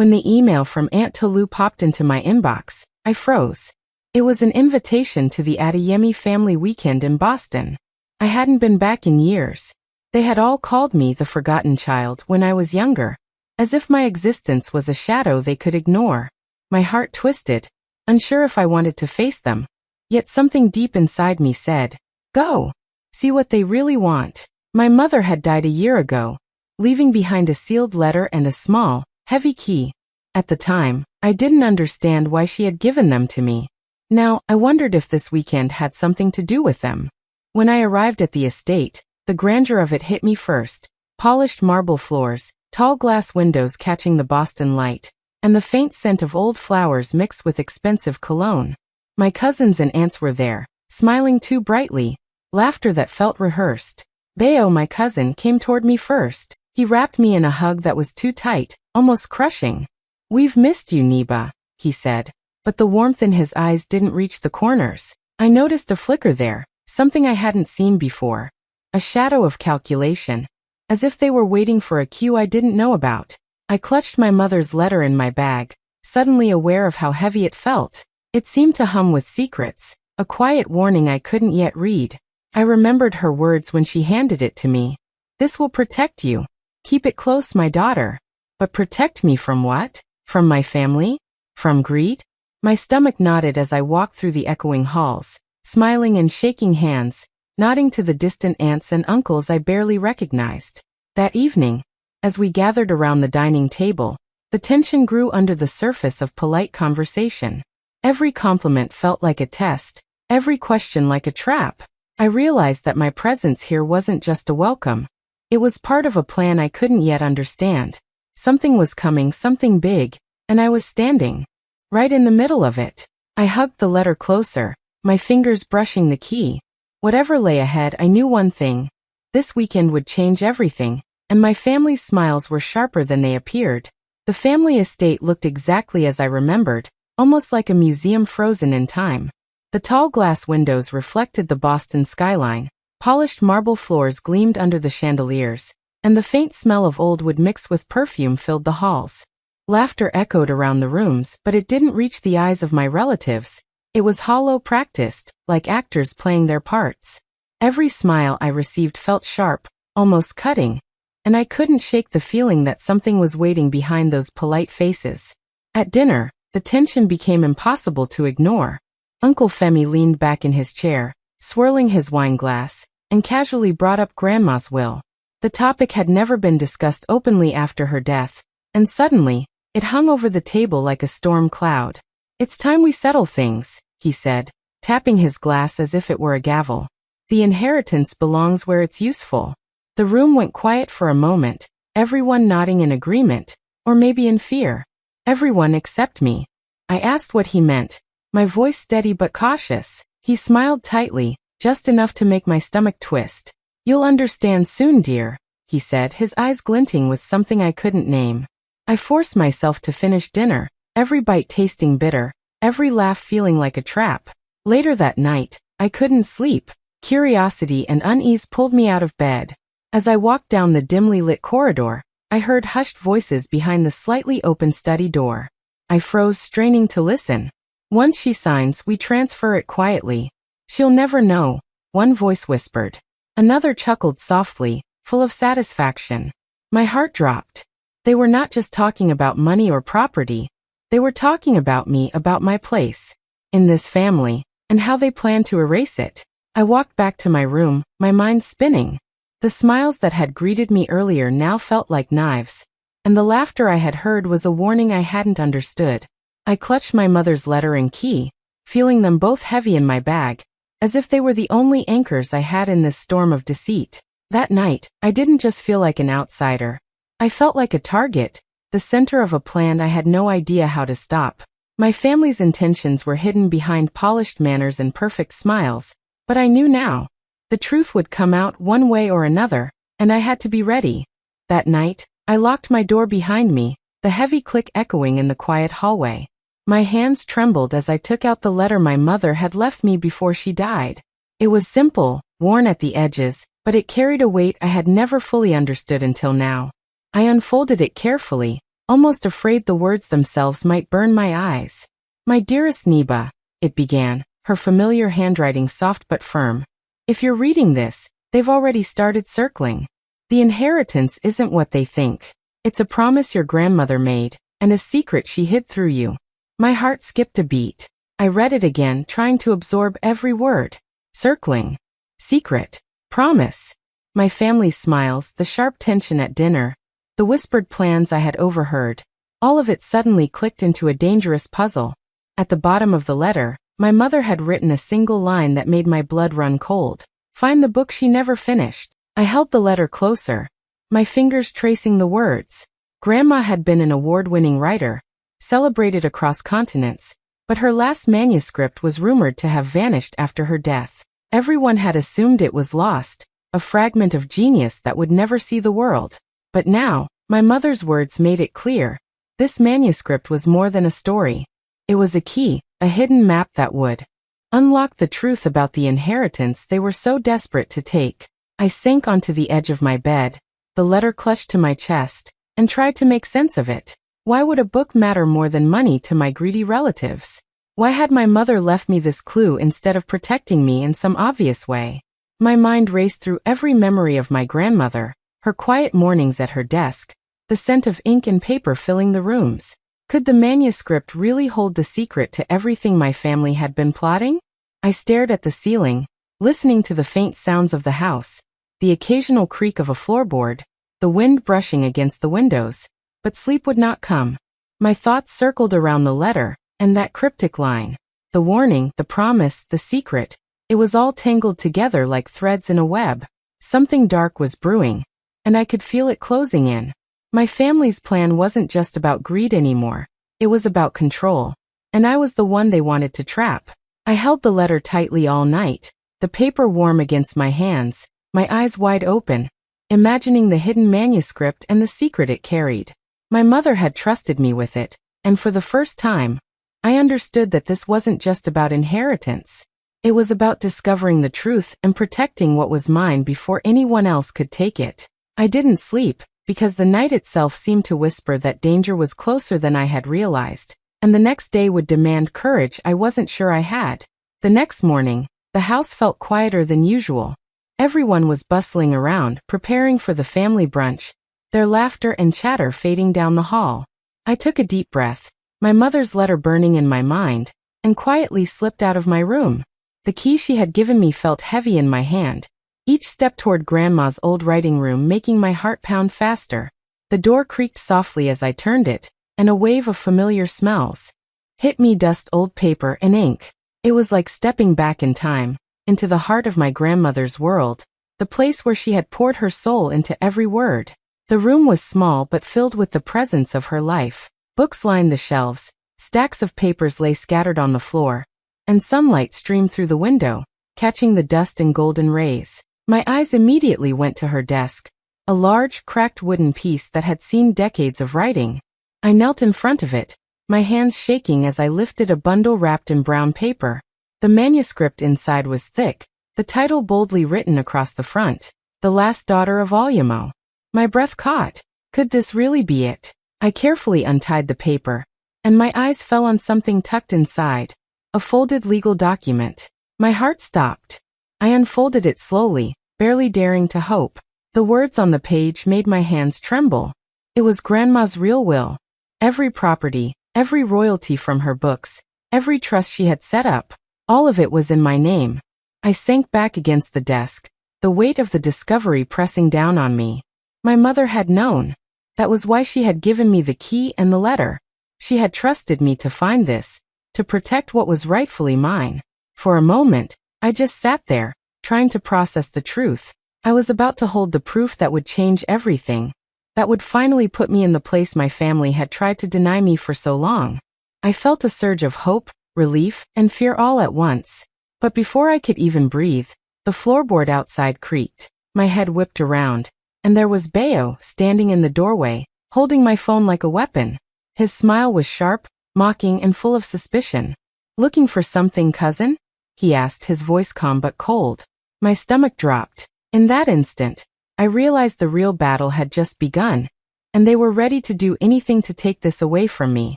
When the email from Aunt Tolu popped into my inbox, I froze. It was an invitation to the Adeyemi family weekend in Boston. I hadn't been back in years. They had all called me the forgotten child when I was younger, as if my existence was a shadow they could ignore. My heart twisted, unsure if I wanted to face them. Yet something deep inside me said, go. See what they really want. My mother had died a year ago, leaving behind a sealed letter and a small, heavy key. At the time, I didn't understand why she had given them to me. Now, I wondered if this weekend had something to do with them. When I arrived at the estate, the grandeur of it hit me first. Polished marble floors, tall glass windows catching the Boston light, and the faint scent of old flowers mixed with expensive cologne. My cousins and aunts were there, smiling too brightly, laughter that felt rehearsed. Bayo, my cousin, came toward me first. He wrapped me in a hug that was too tight, almost crushing. We've missed you, Niba, he said, but the warmth in his eyes didn't reach the corners. I noticed a flicker there, something I hadn't seen before. A shadow of calculation, as if they were waiting for a cue I didn't know about. I clutched my mother's letter in my bag, suddenly aware of how heavy it felt. It seemed to hum with secrets, a quiet warning I couldn't yet read. I remembered her words when she handed it to me. This will protect you. Keep it close, my daughter. But protect me from what? From my family? From greed? My stomach nodded as I walked through the echoing halls, smiling and shaking hands, nodding to the distant aunts and uncles I barely recognized. That evening, as we gathered around the dining table, the tension grew under the surface of polite conversation. Every compliment felt like a test, every question like a trap. I realized that my presence here wasn't just a welcome. It was part of a plan I couldn't yet understand. Something was coming, something big, and I was standing right in the middle of it. I hugged the letter closer, my fingers brushing the key. Whatever lay ahead, I knew one thing. This weekend would change everything, and my family's smiles were sharper than they appeared. The family estate looked exactly as I remembered, almost like a museum frozen in time. The tall glass windows reflected the Boston skyline, polished marble floors gleamed under the chandeliers, and the faint smell of old wood mixed with perfume filled the halls. Laughter echoed around the rooms, but it didn't reach the eyes of my relatives. It was hollow, practiced, like actors playing their parts. Every smile I received felt sharp, almost cutting, and I couldn't shake the feeling that something was waiting behind those polite faces. At dinner, the tension became impossible to ignore. Uncle Femi leaned back in his chair, swirling his wine glass, and casually brought up Grandma's will. The topic had never been discussed openly after her death, and suddenly, it hung over the table like a storm cloud. It's time we settle things, he said, tapping his glass as if it were a gavel. The inheritance belongs where it's useful. The room went quiet for a moment, everyone nodding in agreement, or maybe in fear. Everyone except me. I asked what he meant, my voice steady but cautious. He smiled tightly, just enough to make my stomach twist. You'll understand soon, dear, he said, his eyes glinting with something I couldn't name. I forced myself to finish dinner, every bite tasting bitter, every laugh feeling like a trap. Later that night, I couldn't sleep. Curiosity and unease pulled me out of bed. As I walked down the dimly lit corridor, I heard hushed voices behind the slightly open study door. I froze, straining to listen. Once she signs, we transfer it quietly. She'll never know, one voice whispered. Another chuckled softly, full of satisfaction. My heart dropped. They were not just talking about money or property. They were talking about me, about my place in this family, and how they plan to erase it. I walked back to my room, my mind spinning. The smiles that had greeted me earlier now felt like knives, and the laughter I had heard was a warning I hadn't understood. I clutched my mother's letter and key, feeling them both heavy in my bag, as if they were the only anchors I had in this storm of deceit. That night, I didn't just feel like an outsider. I felt like a target, the center of a plan I had no idea how to stop. My family's intentions were hidden behind polished manners and perfect smiles, but I knew now. The truth would come out one way or another, and I had to be ready. That night, I locked my door behind me, the heavy click echoing in the quiet hallway. My hands trembled as I took out the letter my mother had left me before she died. It was simple, worn at the edges, but it carried a weight I had never fully understood until now. I unfolded it carefully, almost afraid the words themselves might burn my eyes. "My dearest Neba," it began, her familiar handwriting soft but firm. "If you're reading this, they've already started circling. The inheritance isn't what they think. It's a promise your grandmother made, and a secret she hid through you." My heart skipped a beat. I read it again, trying to absorb every word. Circling. Secret. Promise. My family's smiles, the sharp tension at dinner, the whispered plans I had overheard. All of it suddenly clicked into a dangerous puzzle. At the bottom of the letter, my mother had written a single line that made my blood run cold. Find the book she never finished. I held the letter closer, my fingers tracing the words. Grandma had been an award-winning writer, celebrated across continents, but her last manuscript was rumored to have vanished after her death. Everyone had assumed it was lost, a fragment of genius that would never see the world. But now, my mother's words made it clear. This manuscript was more than a story. It was a key, a hidden map that would unlock the truth about the inheritance they were so desperate to take. I sank onto the edge of my bed, the letter clutched to my chest, and tried to make sense of it. Why would a book matter more than money to my greedy relatives? Why had my mother left me this clue instead of protecting me in some obvious way? My mind raced through every memory of my grandmother, her quiet mornings at her desk, the scent of ink and paper filling the rooms. Could the manuscript really hold the secret to everything my family had been plotting? I stared at the ceiling, listening to the faint sounds of the house, the occasional creak of a floorboard, the wind brushing against the windows, but sleep would not come. My thoughts circled around the letter, and that cryptic line. The warning, the promise, the secret. It was all tangled together like threads in a web. Something dark was brewing, and I could feel it closing in. My family's plan wasn't just about greed anymore. It was about control. And I was the one they wanted to trap. I held the letter tightly all night, the paper warm against my hands, my eyes wide open, imagining the hidden manuscript and the secret it carried. My mother had trusted me with it, and for the first time, I understood that this wasn't just about inheritance. It was about discovering the truth and protecting what was mine before anyone else could take it. I didn't sleep, because the night itself seemed to whisper that danger was closer than I had realized, and the next day would demand courage I wasn't sure I had. The next morning, the house felt quieter than usual. Everyone was bustling around, preparing for the family brunch, their laughter and chatter fading down the hall. I took a deep breath, my mother's letter burning in my mind, and quietly slipped out of my room. The key she had given me felt heavy in my hand, each step toward Grandma's old writing room making my heart pound faster. The door creaked softly as I turned it, and a wave of familiar smells hit me, dust, old paper, and ink. It was like stepping back in time, into the heart of my grandmother's world, the place where she had poured her soul into every word. The room was small but filled with the presence of her life. Books lined the shelves, stacks of papers lay scattered on the floor, and sunlight streamed through the window, catching the dust and golden rays. My eyes immediately went to her desk, a large, cracked wooden piece that had seen decades of writing. I knelt in front of it, my hands shaking as I lifted a bundle wrapped in brown paper. The manuscript inside was thick, the title boldly written across the front, "The Last Daughter of Olumo." My breath caught. Could this really be it? I carefully untied the paper, and my eyes fell on something tucked inside, a folded legal document. My heart stopped. I unfolded it slowly, barely daring to hope. The words on the page made my hands tremble. It was Grandma's real will. Every property, every royalty from her books, every trust she had set up, all of it was in my name. I sank back against the desk, the weight of the discovery pressing down on me. My mother had known. That was why she had given me the key and the letter. She had trusted me to find this, to protect what was rightfully mine. For a moment, I just sat there, trying to process the truth. I was about to hold the proof that would change everything, that would finally put me in the place my family had tried to deny me for so long. I felt a surge of hope, relief, and fear all at once. But before I could even breathe, the floorboard outside creaked. My head whipped around, and there was Bayo standing in the doorway, holding my phone like a weapon. His smile was sharp, mocking, and full of suspicion. "Looking for something, cousin?" he asked, his voice calm but cold. My stomach dropped. In that instant, I realized the real battle had just begun. and they were ready to do anything to take this away from me.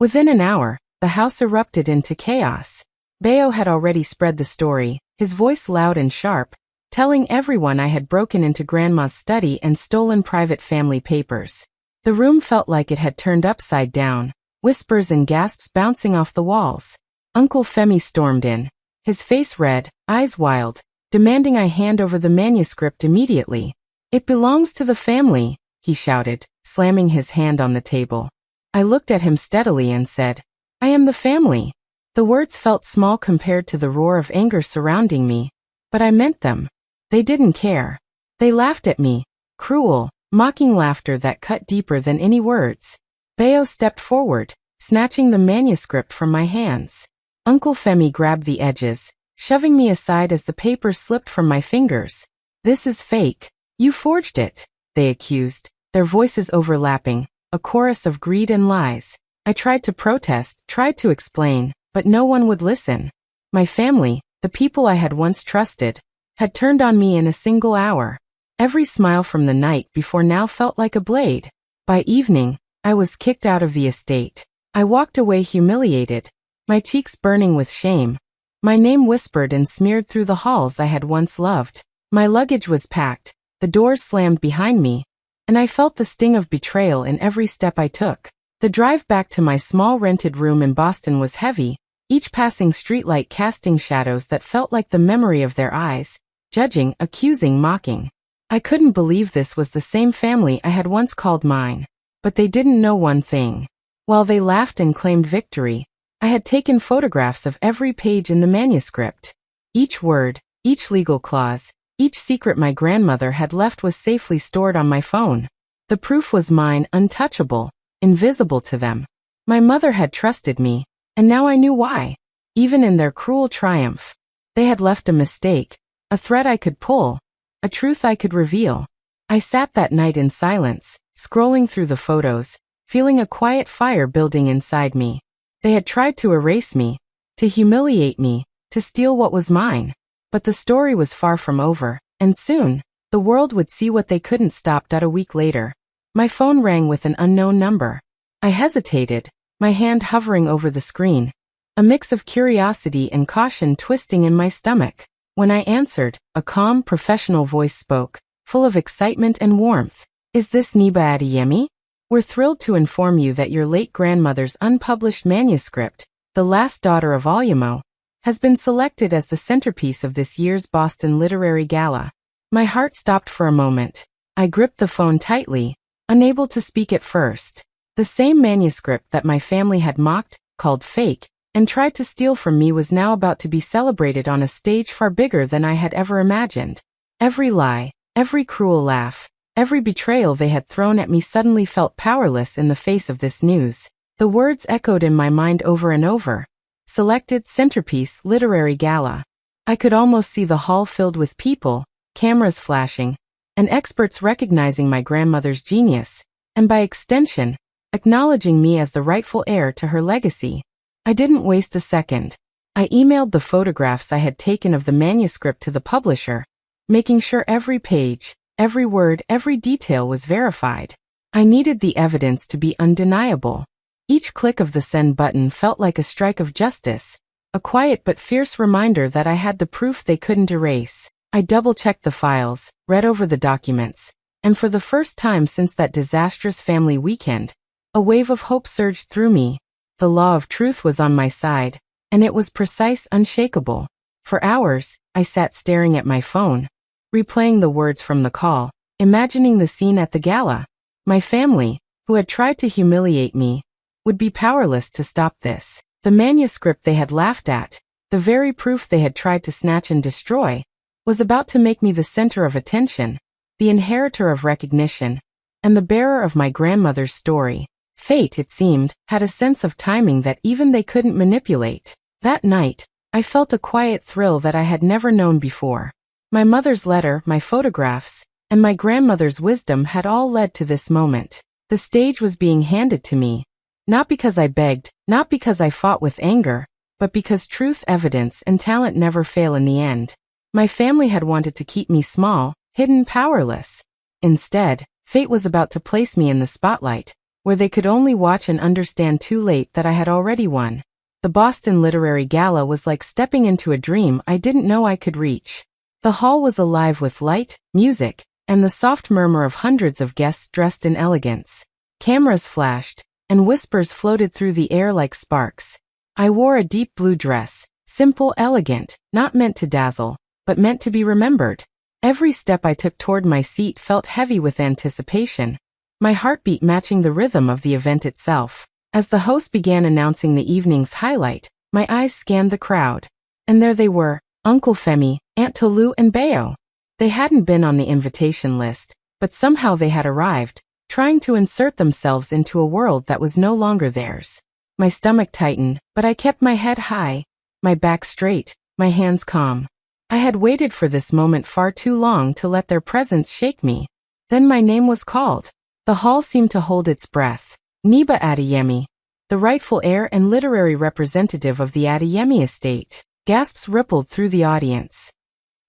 Within an hour, the house erupted into chaos. Bayo had already spread the story, his voice loud and sharp, telling everyone I had broken into Grandma's study and stolen private family papers. The room felt like it had turned upside down, whispers and gasps bouncing off the walls. Uncle Femi stormed in, his face red, eyes wild, demanding I hand over the manuscript immediately. "It belongs to the family," he shouted, slamming his hand on the table. I looked at him steadily and said, "I am the family." The words felt small compared to the roar of anger surrounding me, but I meant them. They didn't care. They laughed at me, cruel, mocking laughter that cut deeper than any words. Bayo stepped forward, snatching the manuscript from my hands. Uncle Femi grabbed the edges, shoving me aside as the paper slipped from my fingers. "This is fake. You forged it," they accused, their voices overlapping, a chorus of greed and lies. I tried to protest, tried to explain, but no one would listen. My family, the people I had once trusted, had turned on me in a single hour. Every smile from the night before now felt like a blade. By evening, I was kicked out of the estate. I walked away humiliated, my cheeks burning with shame. My name whispered and smeared through the halls I had once loved. My luggage was packed, the doors slammed behind me, and I felt the sting of betrayal in every step I took. The drive back to my small rented room in Boston was heavy, each passing streetlight casting shadows that felt like the memory of their eyes, judging, accusing, mocking. I couldn't believe this was the same family I had once called mine. But they didn't know one thing. While they laughed and claimed victory, I had taken photographs of every page in the manuscript. Each word, each legal clause, each secret my grandmother had left was safely stored on my phone. The proof was mine, untouchable, invisible to them. My mother had trusted me, and now I knew why. Even in their cruel triumph, they had left a mistake, a thread I could pull, a truth I could reveal. I sat that night in silence, scrolling through the photos, feeling a quiet fire building inside me. They had tried to erase me, to humiliate me, to steal what was mine. But the story was far from over, and soon, the world would see what they couldn't stop. A week later, my phone rang with an unknown number. I hesitated, my hand hovering over the screen, a mix of curiosity and caution twisting in my stomach. When I answered, a calm, professional voice spoke, full of excitement and warmth. "Is this Niba Adeyemi? We're thrilled to inform you that your late grandmother's unpublished manuscript, The Last Daughter of Olumo, has been selected as the centerpiece of this year's Boston Literary Gala." My heart stopped for a moment. I gripped the phone tightly, unable to speak at first. The same manuscript that my family had mocked, called fake, and tried to steal from me was now about to be celebrated on a stage far bigger than I had ever imagined. Every lie, every cruel laugh, every betrayal they had thrown at me suddenly felt powerless in the face of this news. The words echoed in my mind over and over. Selected, centerpiece, literary gala. I could almost see the hall filled with people, cameras flashing, and experts recognizing my grandmother's genius, and by extension, acknowledging me as the rightful heir to her legacy. I didn't waste a second. I emailed the photographs I had taken of the manuscript to the publisher, making sure every page, every word, every detail was verified. I needed the evidence to be undeniable. Each click of the send button felt like a strike of justice, a quiet but fierce reminder that I had the proof they couldn't erase. I double-checked the files, read over the documents, and for the first time since that disastrous family weekend, a wave of hope surged through me. The law of truth was on my side, and it was precise, unshakable. For hours, I sat staring at my phone, replaying the words from the call, imagining the scene at the gala. My family, who had tried to humiliate me, would be powerless to stop this. The manuscript they had laughed at, the very proof they had tried to snatch and destroy, was about to make me the center of attention, the inheritor of recognition, and the bearer of my grandmother's story. Fate, it seemed, had a sense of timing that even they couldn't manipulate. That night, I felt a quiet thrill that I had never known before. My mother's letter, my photographs, and my grandmother's wisdom had all led to this moment. The stage was being handed to me, not because I begged, not because I fought with anger, but because truth, evidence, and talent never fail in the end. My family had wanted to keep me small, hidden, powerless. Instead, Fate was about to place me in the spotlight, where they could only watch and understand too late that I had already won. The Boston Literary Gala was like stepping into a dream I didn't know I could reach. The hall was alive with light, music, and the soft murmur of hundreds of guests dressed in elegance. Cameras flashed, and whispers floated through the air like sparks. I wore a deep blue dress, simple, elegant, not meant to dazzle, but meant to be remembered. Every step I took toward my seat felt heavy with anticipation, my heartbeat matching the rhythm of the event itself. As the host began announcing the evening's highlight, my eyes scanned the crowd. And there they were, Uncle Femi, Aunt Tolu, and Bayo. They hadn't been on the invitation list, but somehow they had arrived, trying to insert themselves into a world that was no longer theirs. My stomach tightened, but I kept my head high, my back straight, my hands calm. I had waited for this moment far too long to let their presence shake me. Then my name was called. The hall seemed to hold its breath. Niba Adeyemi, the rightful heir and literary representative of the Adeyemi estate. Gasps rippled through the audience.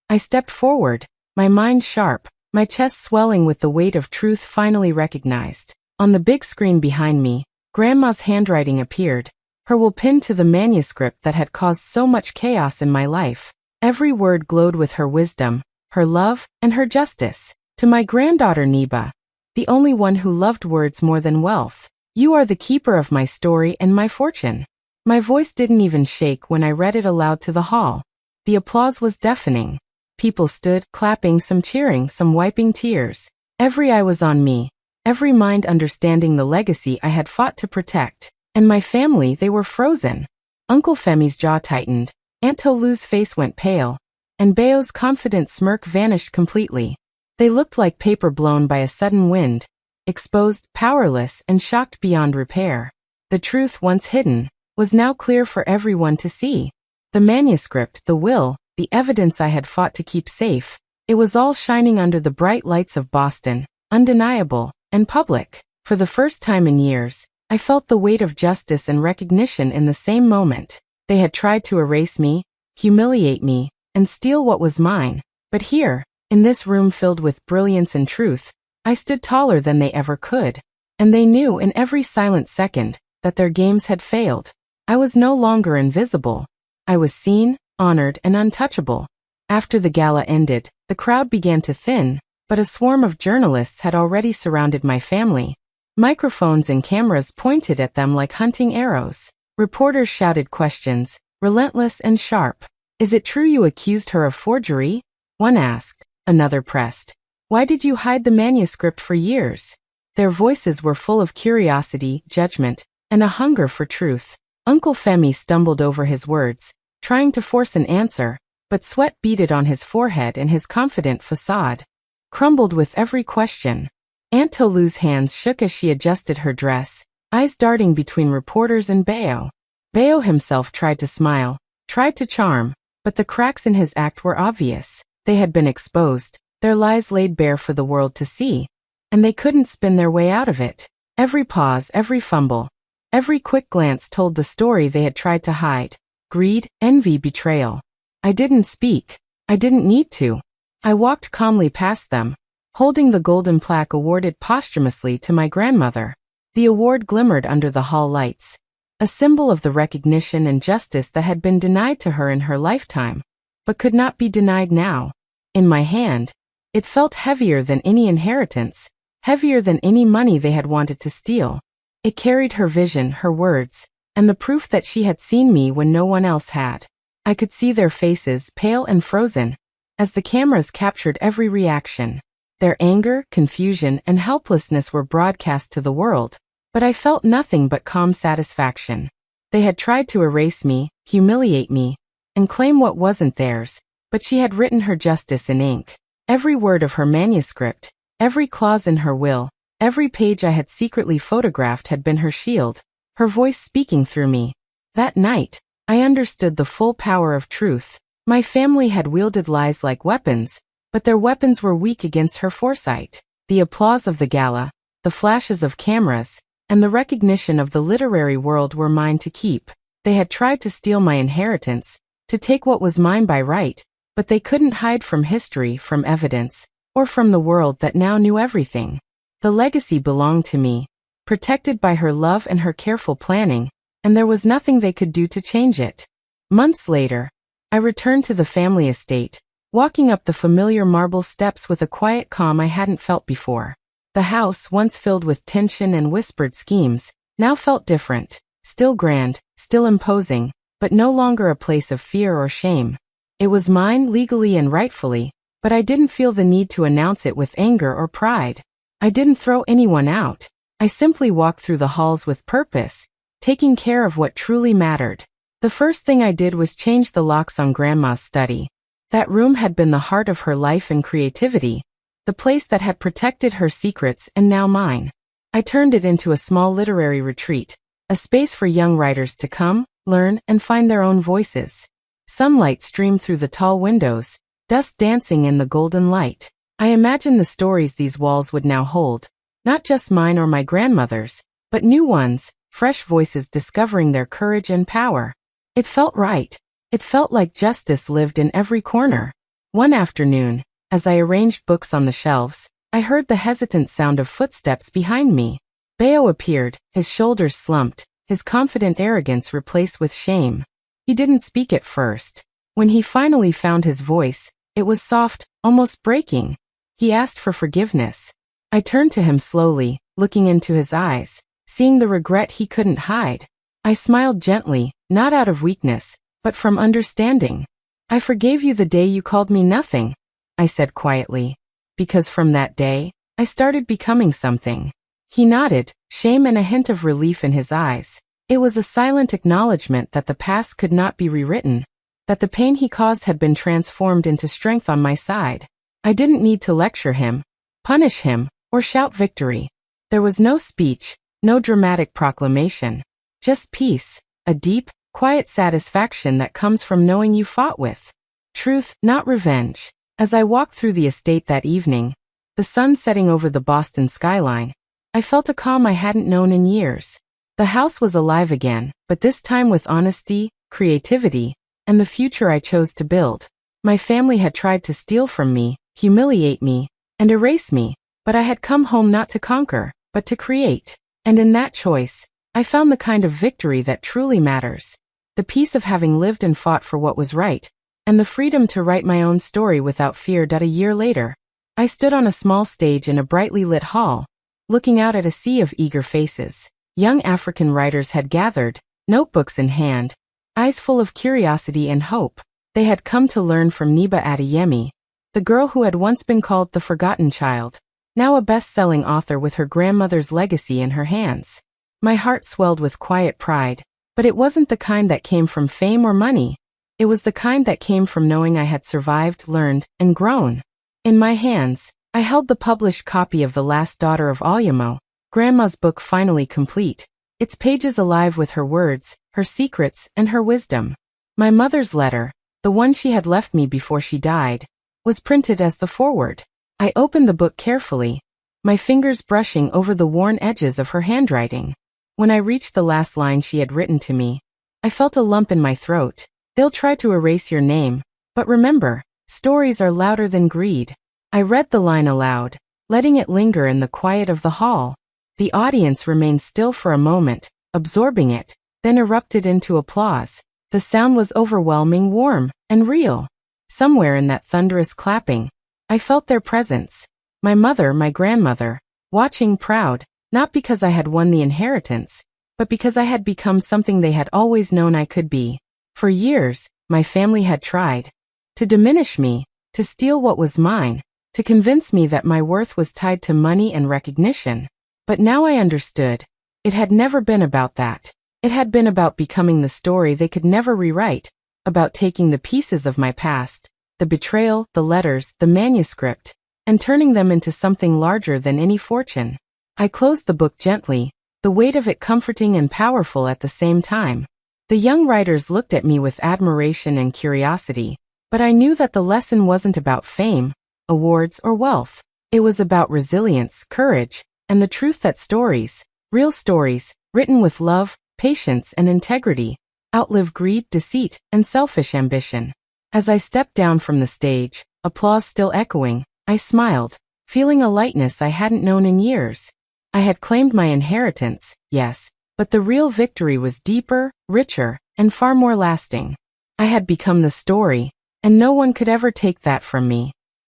I stepped forward, my mind sharp, my chest swelling with the weight of truth finally recognized. On the big screen behind me, Grandma's handwriting appeared, her will pinned to the manuscript that had caused so much chaos in my life. Every word glowed with her wisdom, her love, and her justice. To my granddaughter Niba, the only one who loved words more than wealth. You are the keeper of my story and my fortune. My voice didn't even shake when I read it aloud to the hall. The applause was deafening. People stood, clapping, some cheering, some wiping tears. Every eye was on me, every mind understanding the legacy I had fought to protect. And my family, they were frozen. Uncle Femi's jaw tightened, Aunt Tolu's face went pale, and Bayo's confident smirk vanished completely. They looked like paper blown by a sudden wind, exposed, powerless, and shocked beyond repair. The truth, once hidden, was now clear for everyone to see. The manuscript, the will, the evidence I had fought to keep safe, it was all shining under the bright lights of Boston, undeniable, and public. For the first time in years, I felt the weight of justice and recognition in the same moment. They had tried to erase me, humiliate me, and steal what was mine. But here, in this room filled with brilliance and truth, I stood taller than they ever could. And they knew in every silent second that their games had failed. I was no longer invisible. I was seen, honored, and untouchable. After the gala ended, the crowd began to thin, but a swarm of journalists had already surrounded my family. Microphones and cameras pointed at them like hunting arrows. Reporters shouted questions, relentless and sharp. Is it true you accused her of forgery? One asked. Another pressed. Why did you hide the manuscript for years? Their voices were full of curiosity, judgment, and a hunger for truth. Uncle Femi stumbled over his words, trying to force an answer, but sweat beaded on his forehead and his confident facade crumbled with every question. Aunt Tolu's hands shook as she adjusted her dress, eyes darting between reporters and Bayo. Bayo himself tried to smile, tried to charm, but the cracks in his act were obvious. They had been exposed, their lies laid bare for the world to see, and they couldn't spin their way out of it. Every pause, every fumble, every quick glance told the story they had tried to hide. Greed, envy, betrayal. I didn't speak. I didn't need to. I walked calmly past them, holding the golden plaque awarded posthumously to my grandmother. The award glimmered under the hall lights, a symbol of the recognition and justice that had been denied to her in her lifetime, but could not be denied now. In my hand, it felt heavier than any inheritance, heavier than any money they had wanted to steal. It carried her vision, her words, and the proof that she had seen me when no one else had. I could see their faces, pale and frozen, as the cameras captured every reaction. Their anger, confusion, and helplessness were broadcast to the world, but I felt nothing but calm satisfaction. They had tried to erase me, humiliate me, and claim what wasn't theirs, but she had written her justice in ink. Every word of her manuscript, every clause in her will, every page I had secretly photographed had been her shield, her voice speaking through me. That night, I understood the full power of truth. My family had wielded lies like weapons, but their weapons were weak against her foresight. The applause of the gala, the flashes of cameras, and the recognition of the literary world were mine to keep. They had tried to steal my inheritance, to take what was mine by right, but they couldn't hide from history, from evidence, or from the world that now knew everything. The legacy belonged to me, protected by her love and her careful planning, and there was nothing they could do to change it. Months later, I returned to the family estate, walking up the familiar marble steps with a quiet calm I hadn't felt before. The house, once filled with tension and whispered schemes, now felt different, still grand, still imposing, but no longer a place of fear or shame. It was mine legally and rightfully, but I didn't feel the need to announce it with anger or pride. I didn't throw anyone out. I simply walked through the halls with purpose, taking care of what truly mattered. The first thing I did was change the locks on Grandma's study. That room had been the heart of her life and creativity, the place that had protected her secrets and now mine. I turned it into a small literary retreat, a space for young writers to come, learn, and find their own voices. Sunlight streamed through the tall windows, dust dancing in the golden light. I imagined the stories these walls would now hold, not just mine or my grandmother's, but new ones, fresh voices discovering their courage and power. It felt right. It felt like justice lived in every corner. One afternoon, as I arranged books on the shelves, I heard the hesitant sound of footsteps behind me. Bayo appeared, his shoulders slumped, his confident arrogance replaced with shame. He didn't speak at first. When he finally found his voice, it was soft, almost breaking. He asked for forgiveness. I turned to him slowly, looking into his eyes, seeing the regret he couldn't hide. I smiled gently, not out of weakness, but from understanding. "I forgave you the day you called me nothing," I said quietly, "because from that day, I started becoming something." He nodded, shame and a hint of relief in his eyes. It was a silent acknowledgement that the past could not be rewritten, that the pain he caused had been transformed into strength on my side. I didn't need to lecture him, punish him, or shout victory. There was no speech, no dramatic proclamation, just peace, a deep, quiet satisfaction that comes from knowing you fought with truth, not revenge. As I walked through the estate that evening, the sun setting over the Boston skyline, I felt a calm I hadn't known in years. The house was alive again, but this time with honesty, creativity, and the future I chose to build. My family had tried to steal from me, humiliate me, and erase me, but I had come home not to conquer, but to create. And in that choice, I found the kind of victory that truly matters. The peace of having lived and fought for what was right, and the freedom to write my own story without fear. A year later, I stood on a small stage in a brightly lit hall, looking out at a sea of eager faces. Young African writers had gathered, notebooks in hand, eyes full of curiosity and hope. They had come to learn from Niba Adeyemi, the girl who had once been called the forgotten child, now a best-selling author with her grandmother's legacy in her hands. My heart swelled with quiet pride, but it wasn't the kind that came from fame or money. It was the kind that came from knowing I had survived, learned, and grown. In my hands, I held the published copy of The Last Daughter of Oyemo, Grandma's book finally complete, its pages alive with her words, her secrets, and her wisdom. My mother's letter, the one she had left me before she died, was printed as the foreword. I opened the book carefully, my fingers brushing over the worn edges of her handwriting. When I reached the last line she had written to me, I felt a lump in my throat. "They'll try to erase your name, but remember, stories are louder than greed." I read the line aloud, letting it linger in the quiet of the hall. The audience remained still for a moment, absorbing it, then erupted into applause. The sound was overwhelming, warm, and real. Somewhere in that thunderous clapping, I felt their presence. My mother, my grandmother, watching proud, not because I had won the inheritance, but because I had become something they had always known I could be. For years, my family had tried to diminish me, to steal what was mine, to convince me that my worth was tied to money and recognition. But now I understood. It had never been about that. It had been about becoming the story they could never rewrite, about taking the pieces of my past, the betrayal, the letters, the manuscript, and turning them into something larger than any fortune. I closed the book gently, the weight of it comforting and powerful at the same time. The young writers looked at me with admiration and curiosity, but I knew that the lesson wasn't about fame, awards, or wealth. It was about resilience, courage, and the truth that stories, real stories, written with love, patience, and integrity, outlive greed, deceit, and selfish ambition. As I stepped down from the stage, applause still echoing, I smiled. feeling a lightness I hadn't known in years. I had claimed my inheritance, yes, but the real victory was deeper, richer, and far more lasting. I had become the story, and no one could ever take that from me.